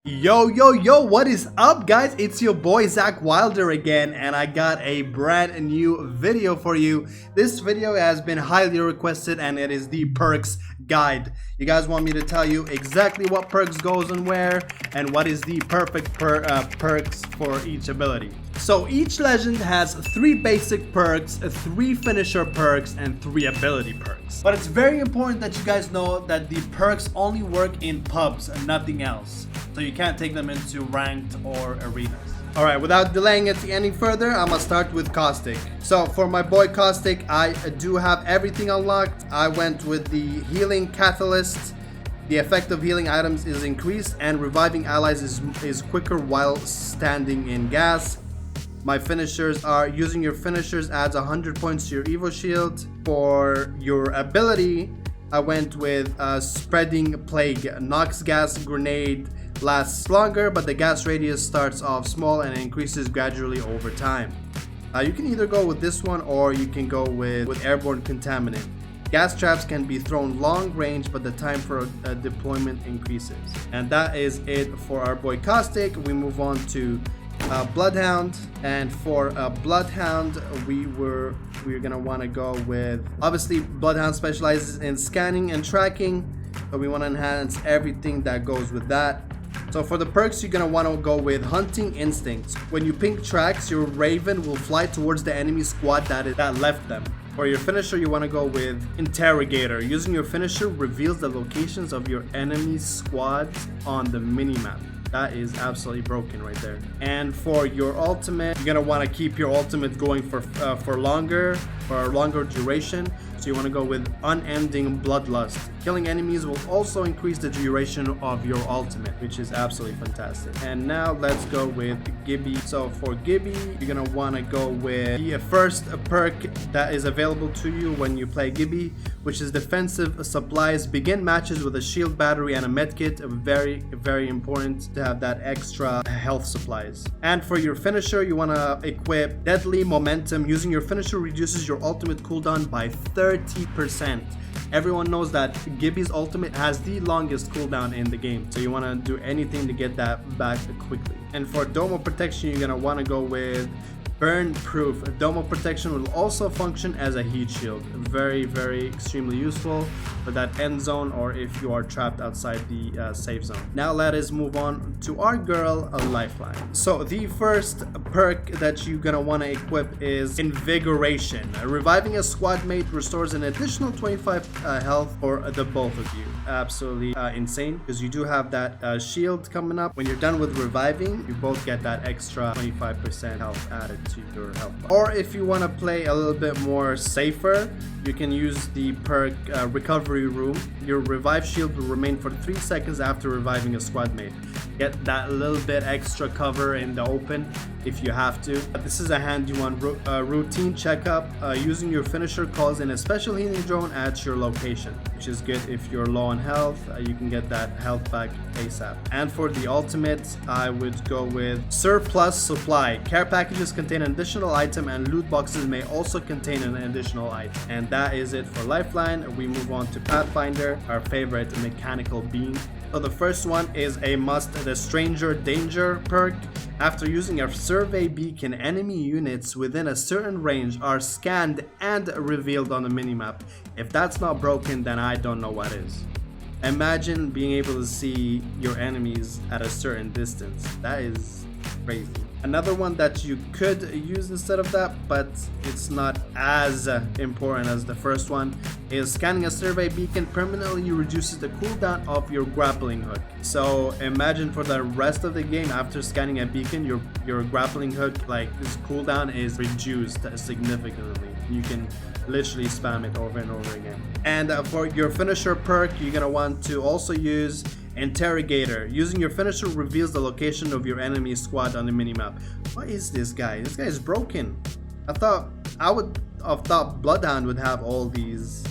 Yo, what is up, guys? It's your boy ZakWylder again, and I got a brand new video for you. This video has been highly requested, and it is the perks guide. You guys want me to tell you exactly what perks goes and where, and what is the perfect perks for each ability. So each legend has 3 basic perks, 3 finisher perks, and 3 ability perks. But it's very important that you guys know that the perks only work in pubs and nothing else. So you can't take them into ranked or arenas. Alright, without delaying it any further, I'm gonna start with Caustic. So for my boy Caustic, I do have everything unlocked. I went with the healing catalyst. The effect of healing items is increased, and reviving allies is quicker while standing in gas. My finishers are: using your finishers adds 100 points to your Evo shield. For your ability, I went with Spreading Plague. Knocks gas grenade lasts longer, but the gas radius starts off small and increases gradually over time. You can either go with this one, or you can go with Airborne Contaminant. Gas traps can be thrown long range, but the time for deployment increases. And that is it for our boy Caustic. We move on to Bloodhound, and for Bloodhound we're gonna want to go with, obviously Bloodhound specializes in scanning and tracking, so we want to enhance everything that goes with that. So for the perks, you're gonna want to go with Hunting Instinct. When you ping tracks, your Raven will fly towards the enemy squad that left them. For your finisher, you want to go with Interrogator. Using your finisher reveals the locations of your enemy squads on the minimap. That is absolutely broken right there. And for your ultimate, you're gonna want to keep your ultimate going for a longer duration. So you want to go with Unending Bloodlust. Killing enemies will also increase the duration of your ultimate, which is absolutely fantastic. And now let's go with Gibby. So for Gibby, you're gonna want to go with the first perk that is available to you when you play Gibby, which is Defensive Supplies. Begin matches with a shield battery and a medkit. Very important to have that extra health supplies. And for your finisher, you want to equip Deadly Momentum. Using your finisher reduces your ultimate cooldown by 30%. Everyone knows that Gibby's ultimate has the longest cooldown in the game, so you want to do anything to get that back quickly. And for Domo Protection, you're gonna want to go with Burn Proof. Domo Protection will also function as a heat shield. Very extremely useful for that end zone, or if you are trapped outside the safe zone. Now let us move on to our girl, Lifeline. So the first perk that you're gonna want to equip is Invigoration. Reviving a squad mate restores an additional 25 health for the both of you. Absolutely insane, because you do have that shield coming up. When you're done with reviving, you both get that extra 25% health added to your health bar. Or if you want to play a little bit more safer, you can use the perk Recovery Room. Your revive shield will remain for 3 seconds after reviving a squad mate. Get that little bit extra cover in the open if you have to. This is a handy one. Routine checkup. Using your finisher calls in a special healing drone at your location, which is good if you're low on health. You can get that health back ASAP. And for the ultimate, I would go with Surplus Supply. Care packages contain an additional item, and loot boxes may also contain an additional item. And that is it for Lifeline. We move on to Pathfinder, our favorite mechanical beam. So the first one is a must, the Stranger Danger perk. After using a survey beacon, enemy units within a certain range are scanned and revealed on the minimap. If that's not broken, then I don't know what is. Imagine being able to see your enemies at a certain distance. That is crazy. Another one that you could use instead of that, but it's not as important as the first one, is scanning a survey beacon permanently reduces the cooldown of your grappling hook. So imagine for the rest of the game, after scanning a beacon, your grappling hook, like, its cooldown is reduced significantly. You can literally spam it over and over again. And for your finisher perk, you're gonna want to also use Interrogator. Using your finisher reveals the location of your enemy squad on the minimap. What is this guy? This guy is broken. I would have thought Bloodhound would have all these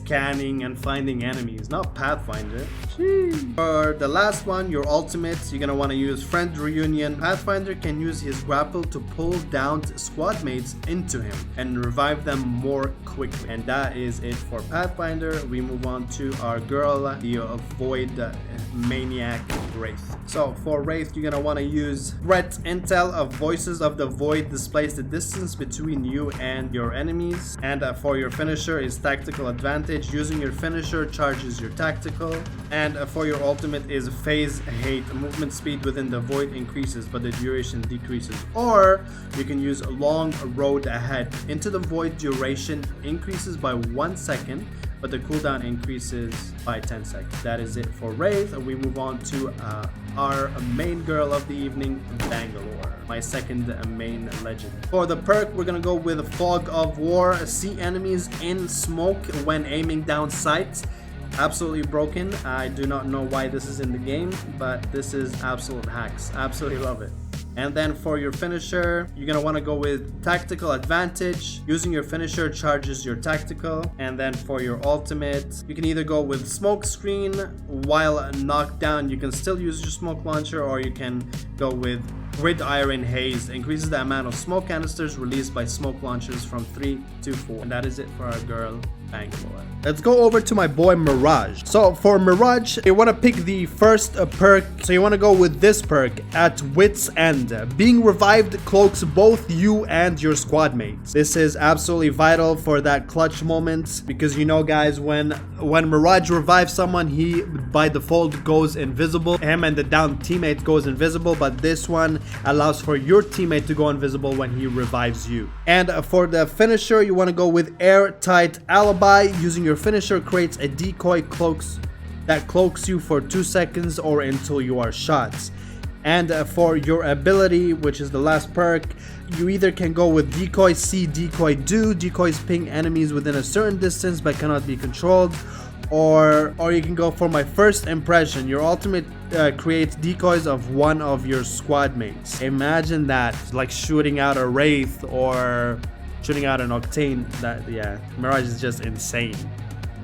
scanning and finding enemies, not Pathfinder. Jeez. For the last one, your ultimates, you're gonna want to use Friend Reunion. Pathfinder can use his grapple to pull down squad mates into him and revive them more quickly. And that is it for Pathfinder. We move on to our girl, the Void Maniac Wraith. So for Wraith, you're gonna want to use Threat Intel of Voices of the Void displays the distance between you and your enemies. And for your finisher is Tactical Advantage. Using your finisher charges your tactical. And for your ultimate is Phase Hate. Movement speed within the void increases but the duration decreases. Or you can use Long Road Ahead. Into the void duration increases by 1 second, but the cooldown increases by 10 seconds. That is it for Wraith. We move on to our main girl of the evening, Bangalore, my second main legend. For the perk, we're gonna go with Fog of War. See enemies in smoke when aiming down sights. Absolutely broken. I do not know why this is in the game, but this is absolute hacks. Absolutely love it. And then for your finisher, you're gonna want to go with Tactical Advantage. Using your finisher charges your tactical. And then for your ultimate, you can either go with Smoke Screen. While knocked down, you can still use your smoke launcher, or you can go with Gridiron Haze. Increases the amount of smoke canisters released by smoke launchers from 3 to 4. And that is it for our girl, Bangalore. Let's go over to my boy Mirage. So for Mirage, you want to pick the first perk. So you want to go with this perk, At Wit's End. Being revived cloaks both you and your squad mates. This is absolutely vital for that clutch moment, because you know guys, when Mirage revives someone, he by default goes invisible. Him and the down teammate goes invisible, but this one allows for your teammate to go invisible when he revives you. And for the finisher, you want to go with Airtight Alibi. Using your finisher creates a decoy that cloaks you for 2 seconds or until you are shot. And for your ability, which is the last perk, you either can go with Decoy C, Decoy Do. Decoys ping enemies within a certain distance but cannot be controlled. Or you can go for my First Impression. Your ultimate creates decoys of one of your squad mates. Imagine that, like shooting out a Wraith or shooting out an Octane. Yeah, Mirage is just insane.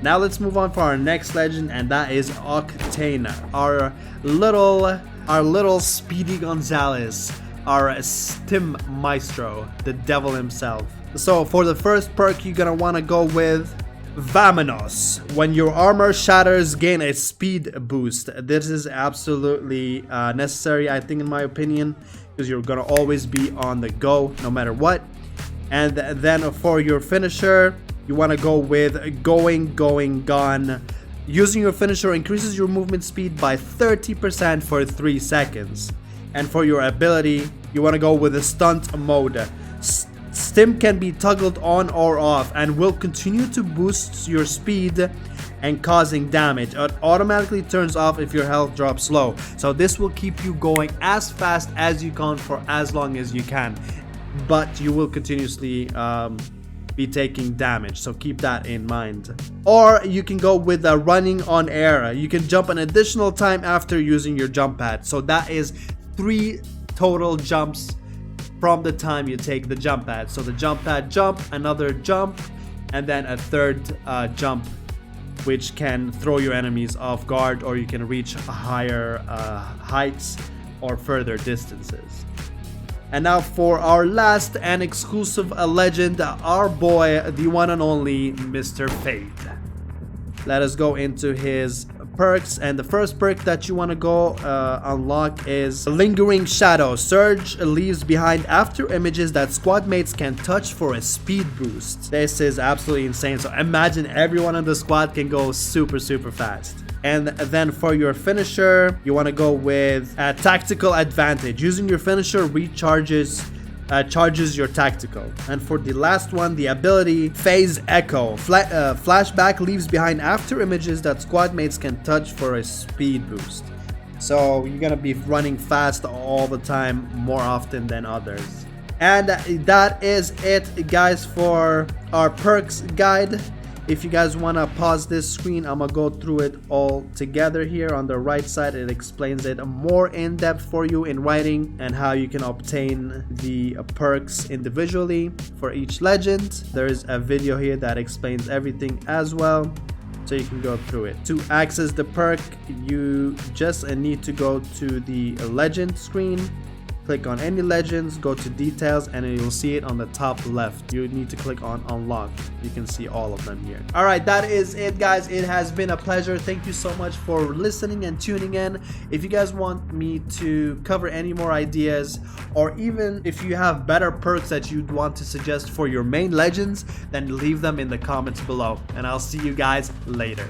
Now let's move on for our next legend, and that is Octane, our little Speedy Gonzalez, our Stim Maestro, the devil himself. So for the first perk, you're gonna want to go with Vamonos. When your armor shatters, gain a speed boost. This is absolutely necessary, I think, in my opinion, because you're gonna always be on the go no matter what. And then for your finisher, you want to go with Going Gone. Using your finisher increases your movement speed by 30% for 3 seconds. And for your ability, you want to go with a Stunt Mode. Stim can be toggled on or off and will continue to boost your speed and causing damage. It automatically turns off if your health drops low. So this will keep you going as fast as you can for as long as you can. But you will continuously be taking damage, so keep that in mind. Or you can go with running on air. You can jump an additional time after using your jump pad, so that is 3 total jumps from the time you take the jump pad. So the jump pad jump, another jump, and then a third jump, which can throw your enemies off guard, or you can reach higher heights or further distances. And now for our last and exclusive legend, our boy, the one and only Mr. Fate. Let us go into his perks, and the first perk that you want to go unlock is Lingering Shadow. Surge leaves behind after images that squad mates can touch for a speed boost. This is absolutely insane. So imagine everyone in the squad can go super fast. And then for your finisher, you want to go with Tactical Advantage. Using your finisher recharges charges your tactical. And for the last one, the ability Phase Echo. Flashback leaves behind after images that squad mates can touch for a speed boost. So you're gonna be running fast all the time, more often than others. And that is it, guys, for our perks guide. If you guys want to pause this screen, I'm gonna go through it all together here. On the right side, it explains it more in depth for you in writing, and how you can obtain the perks individually for each legend. There's a video here that explains everything as well. so you can go through it. To access the perk, you just need to go to the legend screen, click on any legends, go to details, and you'll see it on the top left. You need to click on unlock. You can see all of them here. All right, that is it, guys. It has been a pleasure. Thank you so much for listening and tuning in. If you guys want me to cover any more ideas, or even if you have better perks that you'd want to suggest for your main legends, then leave them in the comments below, and I'll see you guys later.